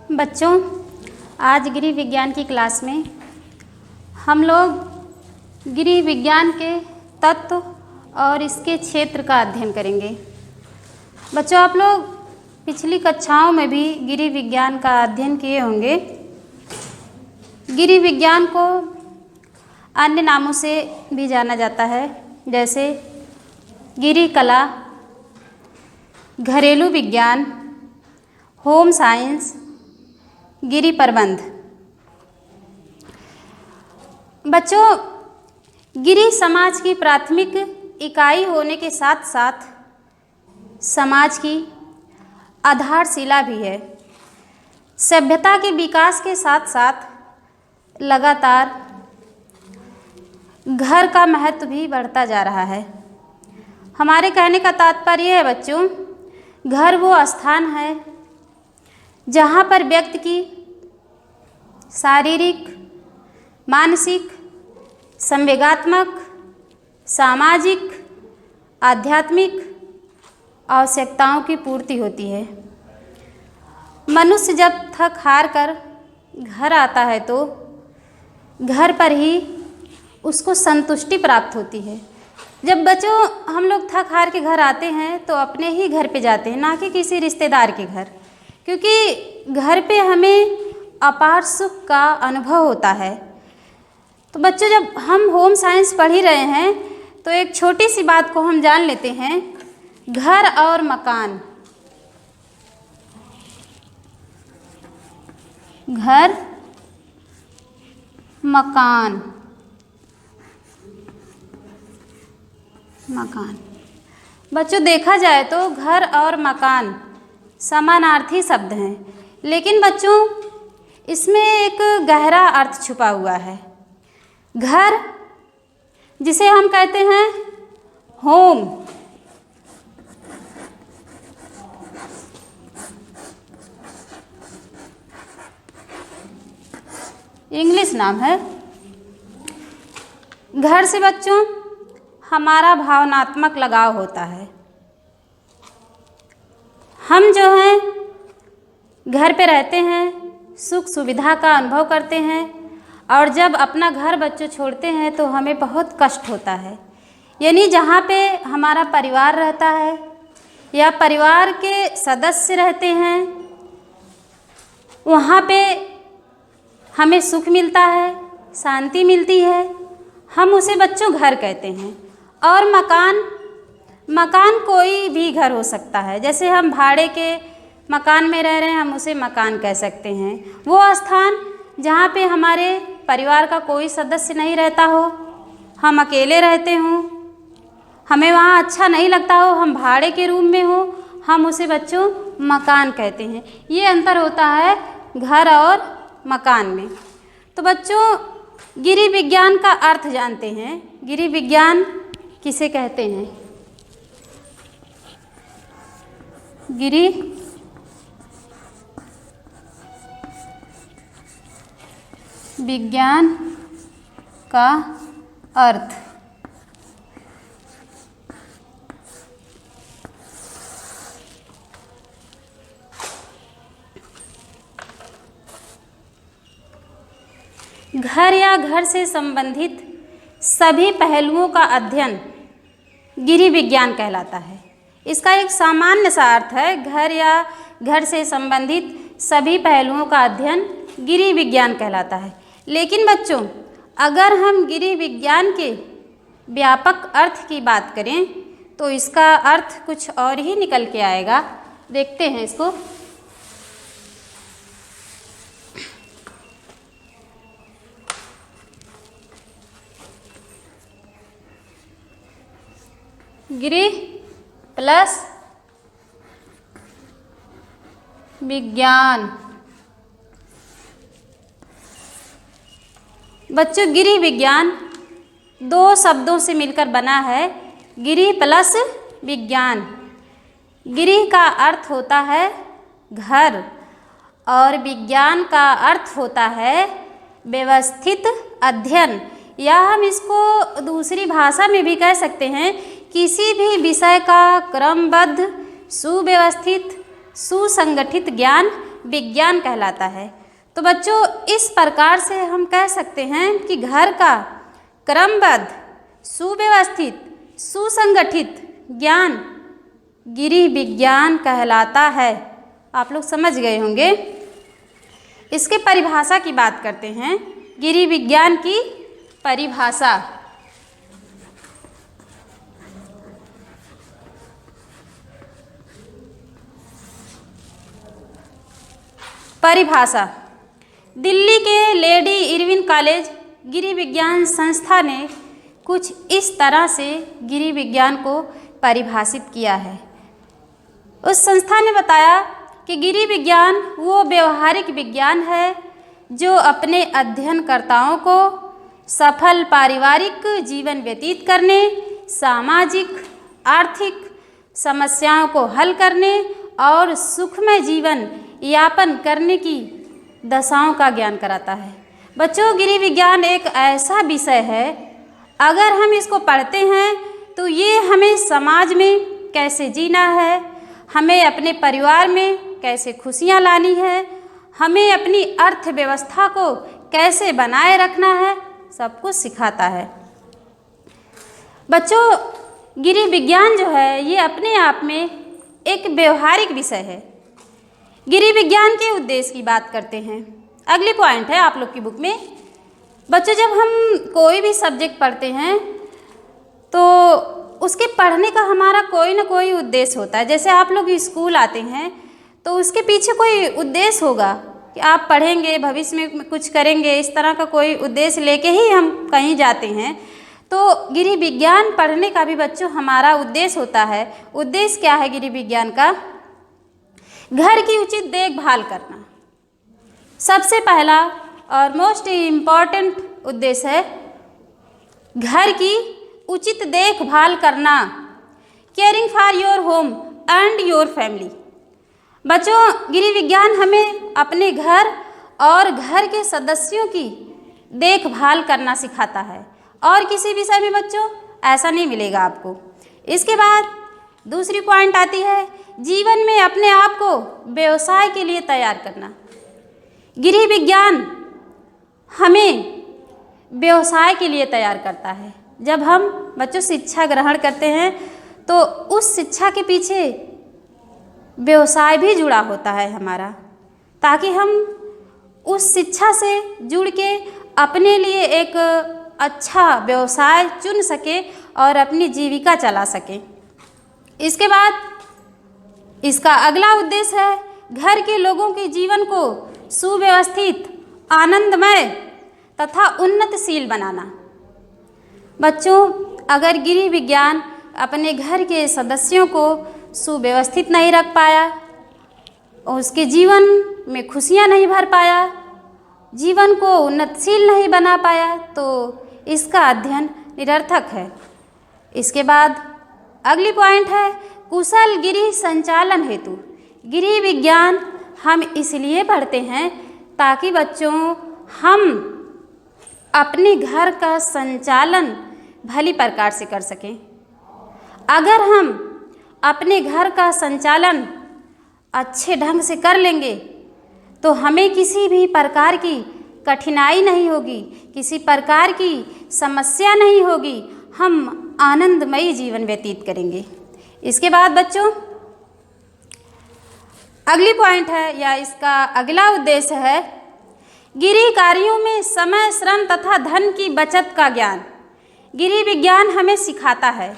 बच्चों, आज गृह विज्ञान की क्लास में हम लोग गृह विज्ञान के तत्व और इसके क्षेत्र का अध्ययन करेंगे। बच्चों, आप लोग पिछली कक्षाओं में भी गृह विज्ञान का अध्ययन किए होंगे। गृह विज्ञान को अन्य नामों से भी जाना जाता है, जैसे गृह कला, घरेलू विज्ञान, होम साइंस, गृह प्रबंध। बच्चों, गृह समाज की प्राथमिक इकाई होने के साथ साथ समाज की आधारशिला भी है। सभ्यता के विकास के साथ साथ लगातार घर का महत्व भी बढ़ता जा रहा है। हमारे कहने का तात्पर्य है बच्चों, घर वो स्थान है जहाँ पर व्यक्ति की शारीरिक, मानसिक, संवेगात्मक, सामाजिक, आध्यात्मिक आवश्यकताओं की पूर्ति होती है। मनुष्य जब थक हार कर घर आता है तो घर पर ही उसको संतुष्टि प्राप्त होती है। जब बच्चों हम लोग थक हार के घर आते हैं तो अपने ही घर पे जाते हैं, ना कि किसी रिश्तेदार के घर, क्योंकि घर पे हमें अपार सुख का अनुभव होता है। तो बच्चों, जब हम होम साइंस पढ़ ही रहे हैं तो एक छोटी सी बात को हम जान लेते हैं, घर और मकान। घर, मकान, मकान। बच्चों, देखा जाए तो घर और मकान समानार्थी शब्द हैं, लेकिन बच्चों इसमें एक गहरा अर्थ छुपा हुआ है। घर, जिसे हम कहते हैं होम, इंग्लिश नाम है। घर से बच्चों हमारा भावनात्मक लगाव होता है। हम जो हैं घर पे रहते हैं, सुख सुविधा का अनुभव करते हैं, और जब अपना घर बच्चों छोड़ते हैं तो हमें बहुत कष्ट होता है। यानी जहाँ पे हमारा परिवार रहता है या परिवार के सदस्य रहते हैं, वहाँ पे हमें सुख मिलता है, शांति मिलती है, हम उसे बच्चों घर कहते हैं। और मकान कोई भी घर हो सकता है। जैसे हम भाड़े के मकान में रह रहे हैं, हम उसे मकान कह सकते हैं। वो स्थान जहाँ पे हमारे परिवार का कोई सदस्य नहीं रहता हो, हम अकेले रहते हों, हमें वहाँ अच्छा नहीं लगता हो, हम भाड़े के रूम में हो, हम उसे बच्चों मकान कहते हैं। ये अंतर होता है घर और मकान में। तो बच्चों, गृह विज्ञान का अर्थ जानते हैं। गृह विज्ञान किसे कहते हैं? गृह विज्ञान का अर्थ घर या घर से संबंधित सभी पहलुओं का अध्ययन गृह विज्ञान कहलाता है। इसका एक सामान्य सा अर्थ है, घर या घर से संबंधित सभी पहलुओं का अध्ययन गृह विज्ञान कहलाता है। लेकिन बच्चों, अगर हम गृह विज्ञान के व्यापक अर्थ की बात करें तो इसका अर्थ कुछ और ही निकल के आएगा। देखते हैं इसको। गृह प्लस विज्ञान। बच्चों, गृह विज्ञान दो शब्दों से मिलकर बना है, गृह प्लस विज्ञान। गृह का अर्थ होता है घर और विज्ञान का अर्थ होता है व्यवस्थित अध्ययन, या हम इसको दूसरी भाषा में भी कह सकते हैं, किसी भी विषय का क्रमबद्ध, सुव्यवस्थित, सुसंगठित ज्ञान विज्ञान कहलाता है। तो बच्चों, इस प्रकार से हम कह सकते हैं कि घर का क्रमबद्ध, सुव्यवस्थित, सुसंगठित ज्ञान गृह विज्ञान कहलाता है। आप लोग समझ गए होंगे। इसके परिभाषा की बात करते हैं। गृह विज्ञान की परिभाषा। दिल्ली के लेडी इरविन कॉलेज गृह विज्ञान संस्था ने कुछ इस तरह से गृह विज्ञान को परिभाषित किया है। उस संस्था ने बताया कि गृह विज्ञान वो व्यवहारिक विज्ञान है जो अपने अध्ययनकर्ताओं को सफल पारिवारिक जीवन व्यतीत करने, सामाजिक आर्थिक समस्याओं को हल करने और सुखमय जीवन यापन करने की दशाओं का ज्ञान कराता है। बच्चों, गृह विज्ञान एक ऐसा विषय है, अगर हम इसको पढ़ते हैं तो ये हमें समाज में कैसे जीना है, हमें अपने परिवार में कैसे खुशियाँ लानी है, हमें अपनी अर्थव्यवस्था को कैसे बनाए रखना है, सब कुछ सिखाता है। बच्चों, गृह विज्ञान जो है ये अपने आप में एक व्यवहारिक विषय है। गृह विज्ञान के उद्देश्य की बात करते हैं। अगली पॉइंट है आप लोग की बुक में। बच्चों, जब हम कोई भी सब्जेक्ट पढ़ते हैं तो उसके पढ़ने का हमारा कोई ना कोई उद्देश्य होता है। जैसे आप लोग स्कूल आते हैं तो उसके पीछे कोई उद्देश्य होगा कि आप पढ़ेंगे, भविष्य में कुछ करेंगे, इस तरह का कोई उद्देश्य लेके ही हम कहीं जाते हैं। तो गृह विज्ञान पढ़ने का भी बच्चों हमारा उद्देश्य होता है। उद्देश्य क्या है गृह विज्ञान का? घर की उचित देखभाल करना सबसे पहला और मोस्ट इम्पॉर्टेंट उद्देश्य है। घर की उचित देखभाल करना, caring for your home and your family. बच्चों, गृह विज्ञान हमें अपने घर और घर के सदस्यों की देखभाल करना सिखाता है, और किसी विषय में बच्चों ऐसा नहीं मिलेगा आपको। इसके बाद दूसरी पॉइंट आती है जीवन में अपने आप को व्यवसाय के लिए तैयार करना। गृह विज्ञान हमें व्यवसाय के लिए तैयार करता है। जब हम बच्चों शिक्षा ग्रहण करते हैं तो उस शिक्षा के पीछे व्यवसाय भी जुड़ा होता है हमारा, ताकि हम उस शिक्षा से जुड़ के अपने लिए एक अच्छा व्यवसाय चुन सके और अपनी जीविका चला सके। इसके बाद इसका अगला उद्देश्य है घर के लोगों के जीवन को सुव्यवस्थित, आनंदमय तथा उन्नतशील बनाना। बच्चों, अगर गृह विज्ञान अपने घर के सदस्यों को सुव्यवस्थित नहीं रख पाया, उसके जीवन में खुशियाँ नहीं भर पाया, जीवन को उन्नतशील नहीं बना पाया, तो इसका अध्ययन निरर्थक है। इसके बाद अगली पॉइंट है कुशल गृह संचालन हेतु। गृह विज्ञान हम इसलिए पढ़ते हैं ताकि बच्चों हम अपने घर का संचालन भली प्रकार से कर सकें। अगर हम अपने घर का संचालन अच्छे ढंग से कर लेंगे तो हमें किसी भी प्रकार की कठिनाई नहीं होगी, किसी प्रकार की समस्या नहीं होगी, हम आनंदमयी जीवन व्यतीत करेंगे। इसके बाद बच्चों अगली पॉइंट है या इसका अगला उद्देश्य है गृह कार्यों में समय, श्रम तथा धन की बचत का ज्ञान। गृह विज्ञान हमें सिखाता है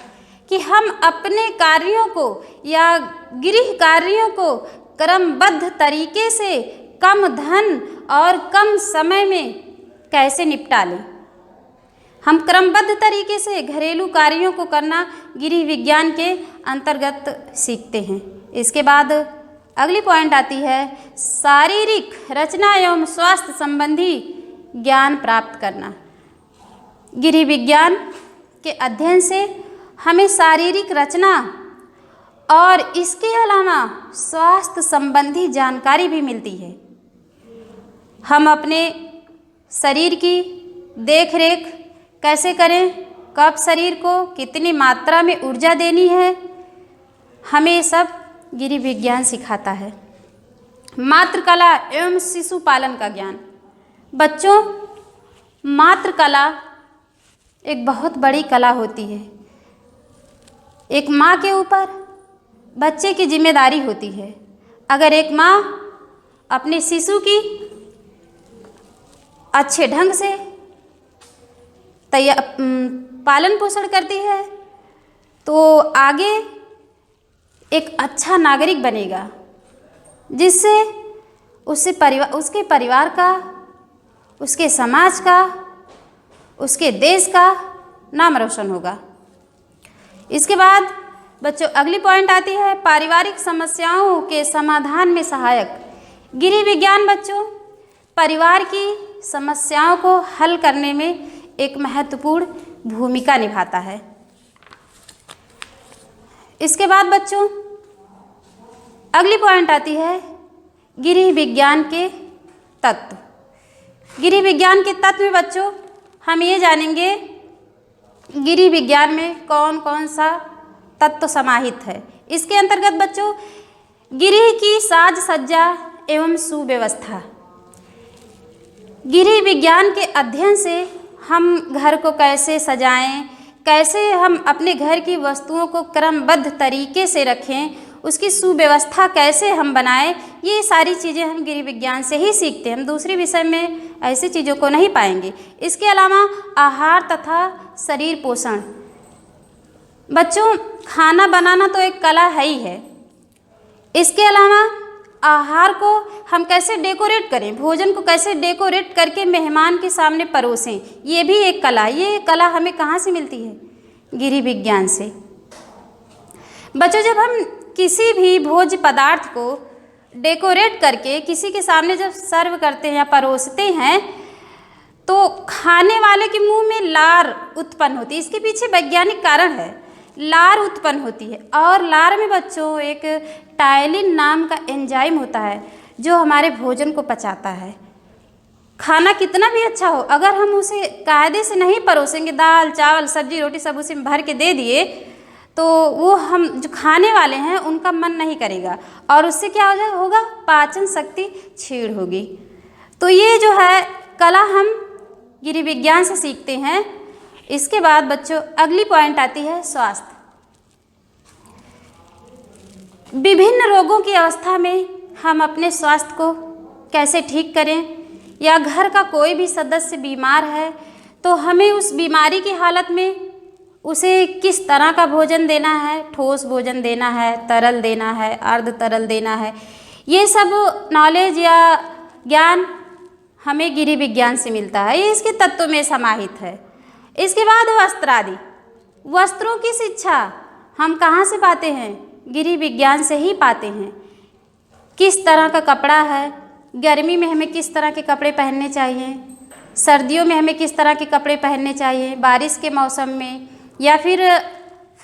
कि हम अपने कार्यों को या गृह कार्यों को क्रमबद्ध तरीके से कम धन और कम समय में कैसे निपटा लें। हम क्रमबद्ध तरीके से घरेलू कार्यों को करना गृह विज्ञान के अंतर्गत सीखते हैं। इसके बाद अगली पॉइंट आती है शारीरिक रचना एवं स्वास्थ्य संबंधी ज्ञान प्राप्त करना। गृह विज्ञान के अध्ययन से हमें शारीरिक रचना और इसके अलावा स्वास्थ्य संबंधी जानकारी भी मिलती है। हम अपने शरीर की देख रेख कैसे करें, कब शरीर को कितनी मात्रा में ऊर्जा देनी है, हमें सब गृह विज्ञान सिखाता है। मातृकला एवं शिशु पालन का ज्ञान। बच्चों, मातृकला एक बहुत बड़ी कला होती है। एक माँ के ऊपर बच्चे की जिम्मेदारी होती है। अगर एक माँ अपने शिशु की अच्छे ढंग से पालन पोषण करती है तो आगे एक अच्छा नागरिक बनेगा, जिससे उसके परिवार का, उसके समाज का, उसके देश का नाम रोशन होगा। इसके बाद बच्चों अगली पॉइंट आती है पारिवारिक समस्याओं के समाधान में सहायक। गृह विज्ञान बच्चों परिवार की समस्याओं को हल करने में एक महत्वपूर्ण भूमिका निभाता है। इसके बाद बच्चों अगली पॉइंट आती है गृह विज्ञान के तत्व। गृह विज्ञान के तत्व में बच्चों हम ये जानेंगे गृह विज्ञान में कौन कौन सा तत्व समाहित है। इसके अंतर्गत बच्चों गृह की साज सज्जा एवं सुव्यवस्था। गृह विज्ञान के अध्ययन से हम घर को कैसे सजाएं, कैसे हम अपने घर की वस्तुओं को क्रमबद्ध तरीके से रखें, उसकी सुव्यवस्था कैसे हम बनाएं, ये सारी चीज़ें हम गृह विज्ञान से ही सीखते हैं। हम दूसरे विषय में ऐसी चीज़ों को नहीं पाएंगे। इसके अलावा आहार तथा शरीर पोषण। बच्चों खाना बनाना तो एक कला है ही है। इसके अलावा आहार को हम कैसे डेकोरेट करें, भोजन को कैसे डेकोरेट करके मेहमान के सामने परोसें, ये भी एक कला। ये कला हमें कहाँ से मिलती है? गृह विज्ञान से। बच्चों जब हम किसी भी भोज्य पदार्थ को डेकोरेट करके किसी के सामने जब सर्व करते हैं या परोसते हैं तो खाने वाले के मुंह में लार उत्पन्न होती है। इसके पीछे वैज्ञानिक कारण है। लार उत्पन्न होती है और लार में बच्चों एक टायलिन नाम का एंजाइम होता है जो हमारे भोजन को पचाता है। खाना कितना भी अच्छा हो, अगर हम उसे कायदे से नहीं परोसेंगे, दाल चावल सब्जी रोटी सब उसी में भर के दे दिए, तो वो हम जो खाने वाले हैं उनका मन नहीं करेगा और उससे क्या होगा? पाचन शक्ति छीड़ होगी। तो ये जो है कला हम गृह विज्ञान से सीखते हैं। इसके बाद बच्चों अगली पॉइंट आती है स्वास्थ्य। विभिन्न रोगों की अवस्था में हम अपने स्वास्थ्य को कैसे ठीक करें, या घर का कोई भी सदस्य बीमार है तो हमें उस बीमारी की हालत में उसे किस तरह का भोजन देना है, ठोस भोजन देना है, तरल देना है, अर्ध तरल देना है, ये सब नॉलेज या ज्ञान हमें गृह विज्ञान से मिलता है। ये इसके तत्वों में समाहित है। इसके बाद वस्त्र आदि। वस्त्रों की शिक्षा हम कहाँ से पाते हैं? गृह विज्ञान से ही पाते हैं। किस तरह का कपड़ा है, गर्मी में हमें किस तरह के कपड़े पहनने चाहिए, सर्दियों में हमें किस तरह के कपड़े पहनने चाहिए, बारिश के मौसम में या फिर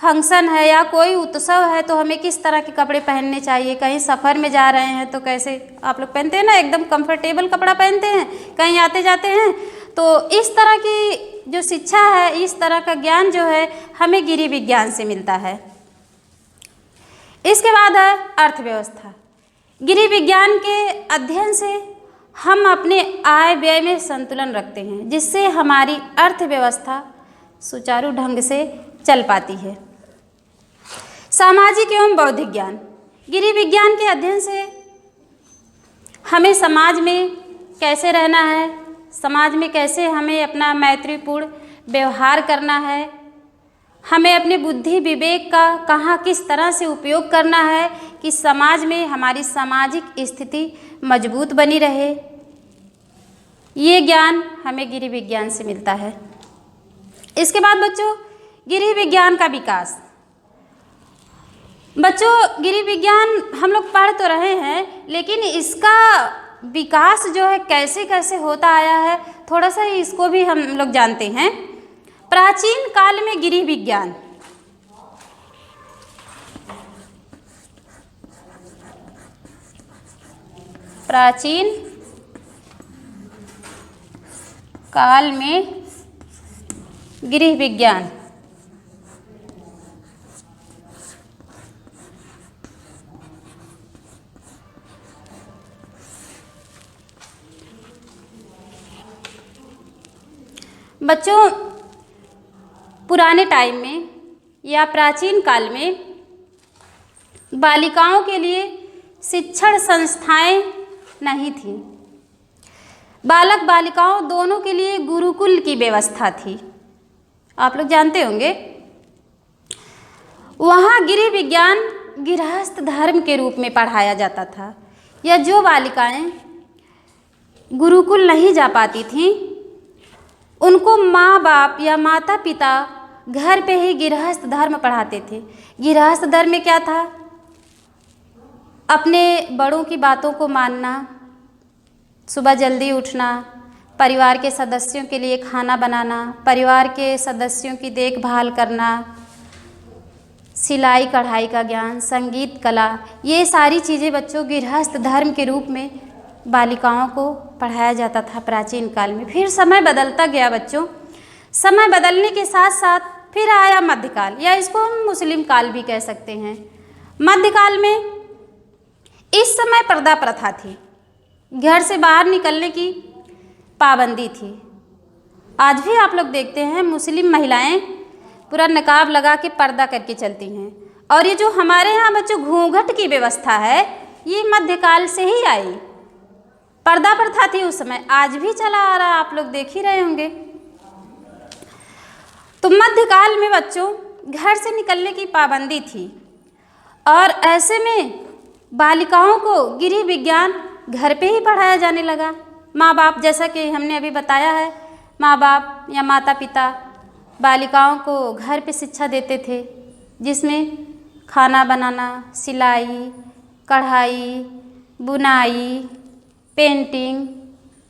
फंक्शन है या कोई उत्सव है तो हमें किस तरह के कपड़े पहनने चाहिए, कहीं सफ़र में जा रहे हैं तो कैसे आप लोग पहनते हैं ना, एकदम कंफर्टेबल कपड़ा पहनते हैं, कहीं आते जाते हैं। तो इस तरह की जो शिक्षा है, इस तरह का ज्ञान जो है हमें गृह विज्ञान से मिलता है। इसके बाद है अर्थव्यवस्था। गृह विज्ञान के अध्ययन से हम अपने आय व्यय में संतुलन रखते हैं, जिससे हमारी अर्थव्यवस्था सुचारू ढंग से चल पाती है। सामाजिक एवं बौद्धिक ज्ञान। गृह विज्ञान के अध्ययन से हमें समाज में कैसे रहना है, समाज में कैसे हमें अपना मैत्रीपूर्ण व्यवहार करना है, हमें अपने बुद्धि विवेक का कहाँ किस तरह से उपयोग करना है कि समाज में हमारी सामाजिक स्थिति मजबूत बनी रहे, ये ज्ञान हमें गृह विज्ञान से मिलता है। इसके बाद बच्चों गृह विज्ञान का विकास। बच्चों गृह विज्ञान हम लोग पढ़ तो रहे हैं, लेकिन इसका विकास जो है कैसे कैसे होता आया है, थोड़ा सा इसको भी हम लोग जानते हैं। प्राचीन काल में गृह विज्ञान प्राचीन काल में गृह विज्ञान बच्चों, पुराने टाइम में या प्राचीन काल में बालिकाओं के लिए शिक्षण संस्थाएं नहीं थीं। बालक बालिकाओं दोनों के लिए गुरुकुल की व्यवस्था थी। आप लोग जानते होंगे, वहाँ गृह विज्ञान गृहस्थ धर्म के रूप में पढ़ाया जाता था। या जो बालिकाएं गुरुकुल नहीं जा पाती थीं, उनको माँ बाप या माता पिता घर पे ही गृहस्थ धर्म पढ़ाते थे। गृहस्थ धर्म में क्या था? अपने बड़ों की बातों को मानना, सुबह जल्दी उठना, परिवार के सदस्यों के लिए खाना बनाना, परिवार के सदस्यों की देखभाल करना, सिलाई कढ़ाई का ज्ञान, संगीत कला, ये सारी चीज़ें बच्चों गृहस्थ धर्म के रूप में बालिकाओं को पढ़ाया जाता था प्राचीन काल में। फिर समय बदलता गया बच्चों। समय बदलने के साथ साथ फिर आया मध्यकाल, या इसको हम मुस्लिम काल भी कह सकते हैं। मध्यकाल में इस समय पर्दा प्रथा थी, घर से बाहर निकलने की पाबंदी थी। आज भी आप लोग देखते हैं मुस्लिम महिलाएं पूरा नकाब लगा के पर्दा करके चलती हैं। और ये जो हमारे यहाँ बच्चों घूंघट की व्यवस्था है, ये मध्यकाल से ही आई। पर्दा प्रथा थी उस समय, आज भी चला आ रहा, आप लोग देख ही रहे होंगे। तो मध्यकाल में बच्चों घर से निकलने की पाबंदी थी, और ऐसे में बालिकाओं को गृह विज्ञान घर पे ही पढ़ाया जाने लगा। माँ बाप, जैसा कि हमने अभी बताया है, माँ बाप या माता पिता बालिकाओं को घर पे शिक्षा देते थे, जिसमें खाना बनाना, सिलाई कढ़ाई, बुनाई, पेंटिंग,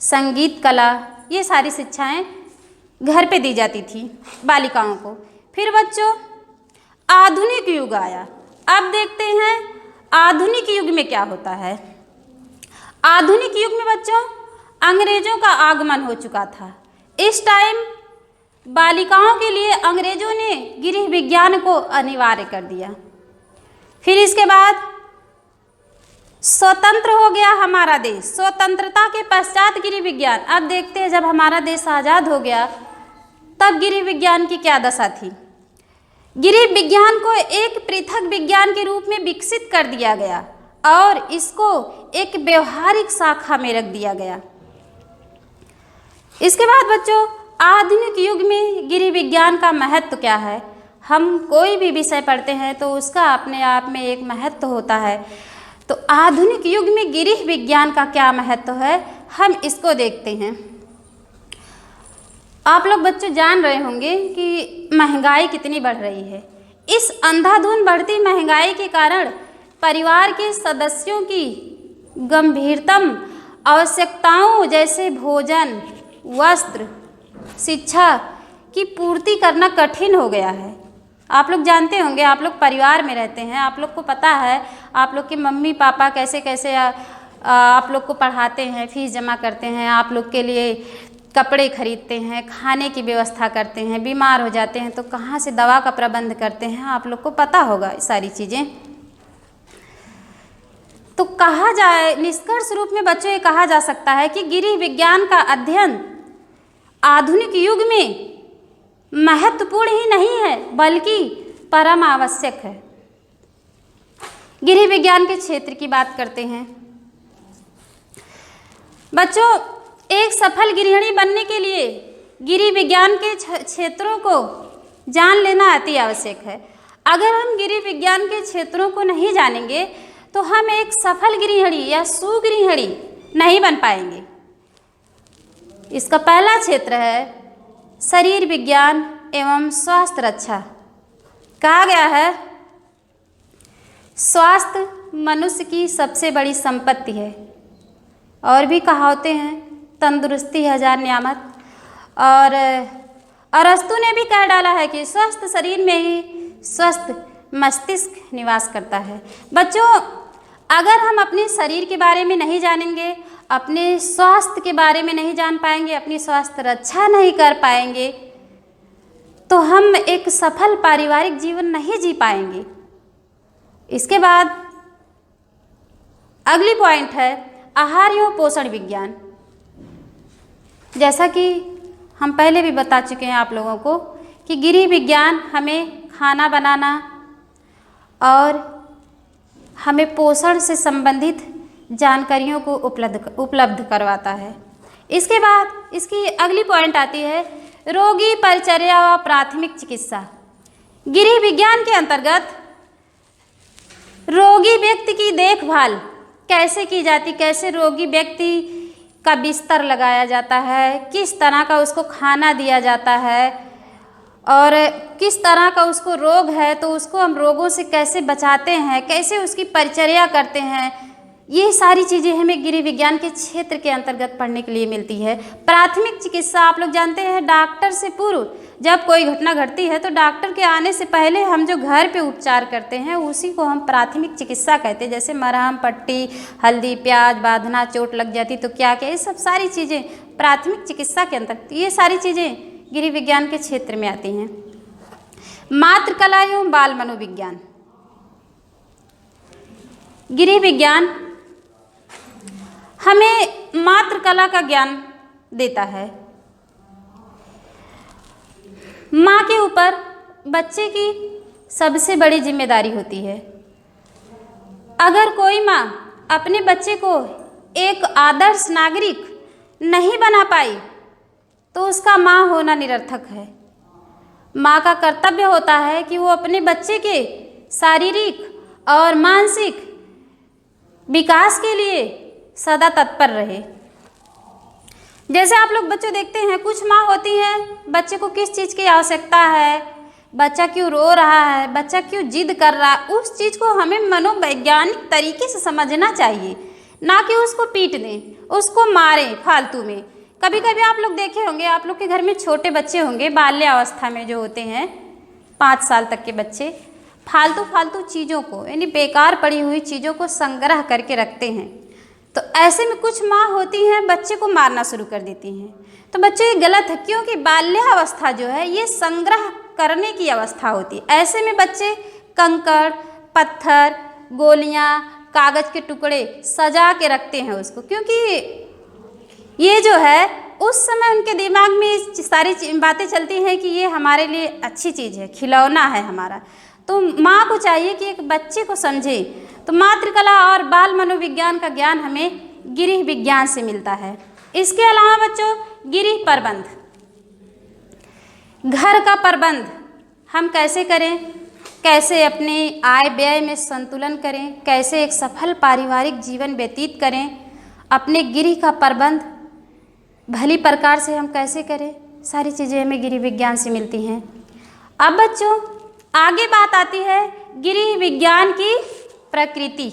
संगीत कला, ये सारी शिक्षाएं घर पे दी जाती थी बालिकाओं को। फिर बच्चों आधुनिक युग आया। अब देखते हैं आधुनिक युग में क्या होता है। आधुनिक युग में बच्चों अंग्रेजों का आगमन हो चुका था। इस टाइम बालिकाओं के लिए अंग्रेजों ने गृह विज्ञान को अनिवार्य कर दिया। फिर इसके बाद स्वतंत्र हो गया हमारा देश। स्वतंत्रता के पश्चात गृह विज्ञान। अब देखते हैं जब हमारा देश आज़ाद हो गया तब गृह विज्ञान की क्या दशा थी। गृह विज्ञान को एक पृथक विज्ञान के रूप में विकसित कर दिया गया और इसको एक व्यवहारिक शाखा में रख दिया गया। इसके बाद बच्चों आधुनिक युग में गृह विज्ञान का महत्व क्या है। हम कोई भी विषय पढ़ते हैं तो उसका अपने आप में एक महत्व होता है। तो आधुनिक युग में गृह विज्ञान का क्या महत्व है, हम इसको देखते हैं। आप लोग बच्चों जान रहे होंगे कि महंगाई कितनी बढ़ रही है। इस अंधाधुंध बढ़ती महंगाई के कारण परिवार के सदस्यों की गंभीरतम आवश्यकताओं जैसे भोजन, वस्त्र, शिक्षा की पूर्ति करना कठिन हो गया है। आप लोग जानते होंगे, आप लोग परिवार में रहते हैं, आप लोग को पता है आप लोग के मम्मी पापा कैसे कैसे आप लोग को पढ़ाते हैं, फीस जमा करते हैं, आप लोग के लिए कपड़े खरीदते हैं, खाने की व्यवस्था करते हैं, बीमार हो जाते हैं तो कहाँ से दवा का प्रबंध करते हैं, आप लोग को पता होगा ये सारी चीज़ें। तो कहा जाए, निष्कर्ष रूप में बच्चों ये कहा जा सकता है कि गृह विज्ञान का अध्ययन आधुनिक युग में महत्वपूर्ण ही नहीं है बल्कि परम आवश्यक है। गृह विज्ञान के क्षेत्र की बात करते हैं। बच्चों एक सफल गृहिणी बनने के लिए गृह विज्ञान के क्षेत्रों को जान लेना अति आवश्यक है। अगर हम गृह विज्ञान के क्षेत्रों को नहीं जानेंगे तो हम एक सफल गृहिणी या सुगृहिणी नहीं बन पाएंगे। इसका पहला क्षेत्र है शरीर विज्ञान एवं स्वास्थ्य रक्षा। कहा गया है स्वास्थ्य मनुष्य की सबसे बड़ी संपत्ति है। और भी कहावतें हैं, तंदुरुस्ती हजार नियामत। और अरस्तु ने भी कह डाला है कि स्वस्थ शरीर में ही स्वस्थ मस्तिष्क निवास करता है। बच्चों अगर हम अपने शरीर के बारे में नहीं जानेंगे, अपने स्वास्थ्य के बारे में नहीं जान पाएंगे, अपनी स्वास्थ्य रक्षा नहीं कर पाएंगे तो हम एक सफल पारिवारिक जीवन नहीं जी पाएंगे। इसके बाद अगली पॉइंट है आहार एवं पोषण विज्ञान। जैसा कि हम पहले भी बता चुके हैं आप लोगों को कि गृह विज्ञान हमें खाना बनाना और हमें पोषण से संबंधित जानकारियों को उपलब्ध करवाता है। इसके बाद इसकी अगली पॉइंट आती है रोगी परिचर्या व प्राथमिक चिकित्सा। गृह विज्ञान के अंतर्गत रोगी व्यक्ति की देखभाल कैसे की जाती, कैसे रोगी व्यक्ति का बिस्तर लगाया जाता है, किस तरह का उसको खाना दिया जाता है और किस तरह का उसको रोग है तो उसको हम रोगों से कैसे बचाते हैं, कैसे उसकी परिचर्या करते हैं, ये सारी चीज़ें हमें गृह विज्ञान के क्षेत्र के अंतर्गत पढ़ने के लिए मिलती है। प्राथमिक चिकित्सा आप लोग जानते हैं, डॉक्टर से पूर्व जब कोई घटना घटती है तो डॉक्टर के आने से पहले हम जो घर पे उपचार करते हैं उसी को हम प्राथमिक चिकित्सा कहते हैं। जैसे मरहम, पट्टी, हल्दी, प्याज बांधना, चोट लग जाती तो क्या क्या, ये सब सारी चीज़ें प्राथमिक चिकित्सा के अंतर्गत, ये सारी चीज़ें गृह विज्ञान के क्षेत्र में आती हैं। मातृकला एवं बाल मनोविज्ञान। गृह विज्ञान हमें मातृकला का ज्ञान देता है। माँ के ऊपर बच्चे की सबसे बड़ी जिम्मेदारी होती है। अगर कोई माँ अपने बच्चे को एक आदर्श नागरिक नहीं बना पाई तो उसका माँ होना निरर्थक है। माँ का कर्तव्य होता है कि वो अपने बच्चे के शारीरिक और मानसिक विकास के लिए सदा तत्पर रहे। जैसे आप लोग बच्चों देखते हैं, कुछ माँ होती हैं बच्चे को किस चीज़ की आवश्यकता है, बच्चा क्यों रो रहा है, बच्चा क्यों जिद कर रहा है, उस चीज़ को हमें मनोवैज्ञानिक तरीके से समझना चाहिए, ना कि उसको पीट दें, उसको मारें फालतू में। कभी कभी आप लोग देखे होंगे, आप लोग के घर में छोटे बच्चे होंगे बाल्यावस्था में जो होते हैं 5 साल तक के बच्चे, फालतू चीज़ों को यानी बेकार पड़ी हुई चीज़ों को संग्रह करके रखते हैं। तो ऐसे में कुछ माँ होती हैं बच्चे को मारना शुरू कर देती हैं। तो बच्चे ये गलत है, क्योंकि बाल्यावस्था जो है ये संग्रह करने की अवस्था होती है। ऐसे में बच्चे कंकड़, पत्थर, गोलियाँ, कागज़ के टुकड़े सजा के रखते हैं उसको, क्योंकि ये जो है उस समय उनके दिमाग में सारी बातें चलती हैं कि ये हमारे लिए अच्छी चीज़ है, खिलौना है हमारा। तो माँ को चाहिए कि एक बच्चे को समझे। तो मातृकला और बाल मनोविज्ञान का ज्ञान हमें गृह विज्ञान से मिलता है। इसके अलावा बच्चों गृह प्रबंध, घर का प्रबंध हम कैसे करें, कैसे अपने आय व्यय में संतुलन करें, कैसे एक सफल पारिवारिक जीवन व्यतीत करें, अपने गृह का प्रबंध भली प्रकार से हम कैसे करें, सारी चीज़ें हमें गृह विज्ञान से मिलती हैं। अब बच्चों आगे बात आती है गृह विज्ञान की प्रकृति।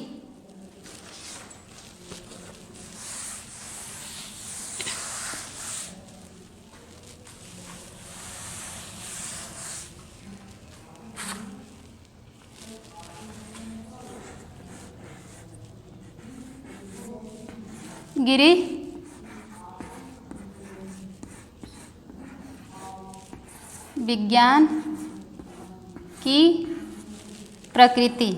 गृह विज्ञान की प्रकृति।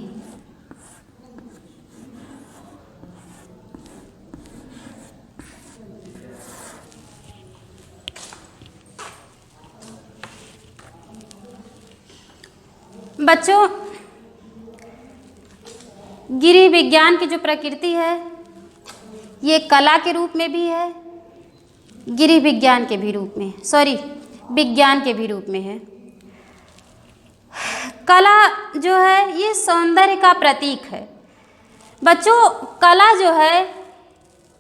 बच्चों गृह विज्ञान की जो प्रकृति है ये कला के रूप में भी है, गृह विज्ञान के भी रूप में, विज्ञान के भी रूप में है। कला जो है ये सौंदर्य का प्रतीक है। बच्चों कला जो है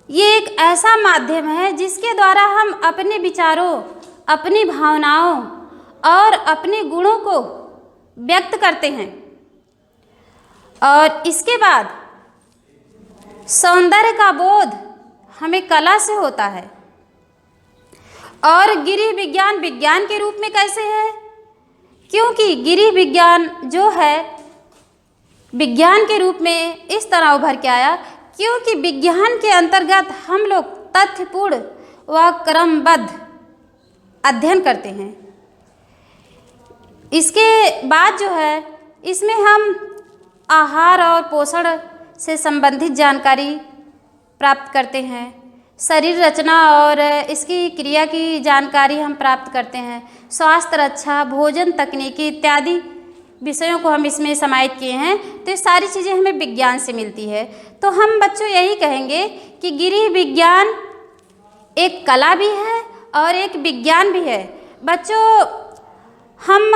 ये एक ऐसा माध्यम है जिसके द्वारा हम अपने विचारों, अपनी भावनाओं और अपने गुणों को व्यक्त करते हैं। और इसके बाद सौंदर्य का बोध हमें कला से होता है। और गृह विज्ञान विज्ञान के रूप में कैसे है, क्योंकि गृह विज्ञान जो है विज्ञान के रूप में इस तरह उभर के आया क्योंकि विज्ञान के अंतर्गत हम लोग तथ्यपूर्ण व क्रमबद्ध अध्ययन करते हैं। इसके बाद जो है इसमें हम आहार और पोषण से संबंधित जानकारी प्राप्त करते हैं, शरीर रचना और इसकी क्रिया की जानकारी हम प्राप्त करते हैं। स्वास्थ्य रक्षा, भोजन तकनीकी इत्यादि विषयों को हम इसमें समाहित किए हैं। तो ये सारी चीज़ें हमें विज्ञान से मिलती है। तो हम बच्चों यही कहेंगे कि गृह विज्ञान एक कला भी है और एक विज्ञान भी है। बच्चों, हम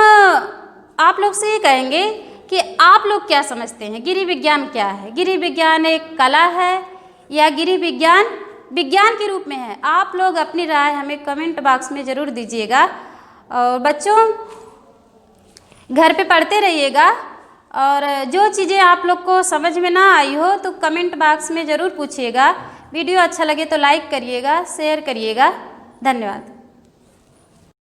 आप लोग से ये कहेंगे कि आप लोग क्या समझते हैं, गृह विज्ञान क्या है? गृह विज्ञान एक कला है या गृह विज्ञान विज्ञान के रूप में है? आप लोग अपनी राय हमें कमेंट बॉक्स में ज़रूर दीजिएगा। और बच्चों, घर पे पढ़ते रहिएगा और जो चीज़ें आप लोग को समझ में ना आई हो तो कमेंट बॉक्स में ज़रूर पूछिएगा। वीडियो अच्छा लगे तो लाइक करिएगा, शेयर करिएगा। धन्यवाद।